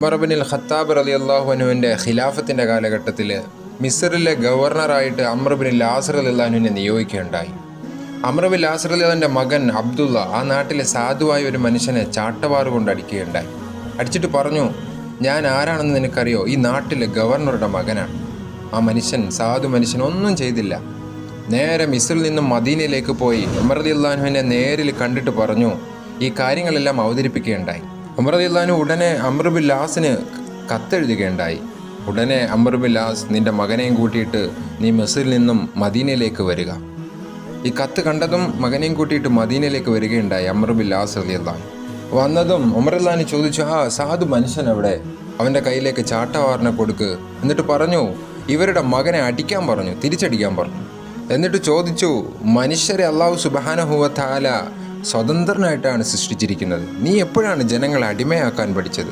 ഉമർ ഇബ്നുൽ Khattab റളിയല്ലാഹു അൻഹുവിൻ്റെ ഖിലാഫത്തിൻ്റെ കാലഘട്ടത്തിൽ മിസ്റിലെ ഗവർണറായിട്ട് അംർ ഇബ്നുൽ as റളിയല്ലാഹു അൻഹുവിനെ നിയോഗിക്കുകയുണ്ടായി. അംർ ഇബ്നുൽ ആസ് റളിയല്ലാഹുവിൻ്റെ മകൻ അബ്ദുള്ള ആ നാട്ടിലെ സാധുവായ ഒരു മനുഷ്യനെ ചാട്ടവാറ് കൊണ്ട് അടിക്കുകയുണ്ടായി. അടിച്ചിട്ട് പറഞ്ഞു, ഞാൻ ആരാണെന്ന് നിനക്കറിയോ? ഈ നാട്ടിലെ ഗവർണറുടെ മകനാണ്. ആ സാധു മനുഷ്യൻ ഒന്നും ചെയ്തില്ല. നേരെ മിസ്രിൽ നിന്നും മദീനയിലേക്ക് പോയി ഉമർ റളിയല്ലാഹു അൻഹുവിനെ നേരിൽ കണ്ടിട്ട് പറഞ്ഞു, ഈ കാര്യങ്ങളെല്ലാം അവതരിപ്പിക്കുകയുണ്ടായി. ഉമർ റളിയല്ലാഹു അൻഹു ഉടനെ അംർ ഇബ്നുൽ ആസിന് കത്തെഴുതുകയുണ്ടായി. ഉടനെ അംർ ഇബ്നുൽ ആസ്, നിന്റെ മകനെയും കൂട്ടിയിട്ട് നീ മിസ്രിൽ നിന്നും മദീനയിലേക്ക് വരിക. ഈ കത്ത് കണ്ടതും മകനെയും കൂട്ടിയിട്ട് മദീനയിലേക്ക് വരികയുണ്ടായി അംർ ഇബ്നുൽ ആസ് റളിയല്ലാഹു അൻഹു. വന്നതും ഉമർ റളിയല്ലാഹു അൻഹു ചോദിച്ചു, സാധു മനുഷ്യൻ എവിടെ? അവൻ്റെ കയ്യിലേക്ക് ചാട്ടവാറിനെ കൊടുക്ക്. എന്നിട്ട് പറഞ്ഞു, ഇവരുടെ മകനെ അടിക്കാൻ പറഞ്ഞു, തിരിച്ചടിക്കാൻ പറഞ്ഞു. എന്നിട്ട് ചോദിച്ചു, മനുഷ്യരെ അല്ലാഹു സുബ്ഹാനഹു വ തആല സ്വതന്ത്രനായിട്ടാണ് സൃഷ്ടിച്ചിരിക്കുന്നത്. നീ എപ്പോഴാണ് ജനങ്ങളെ അടിമയാക്കാൻ പഠിച്ചത്?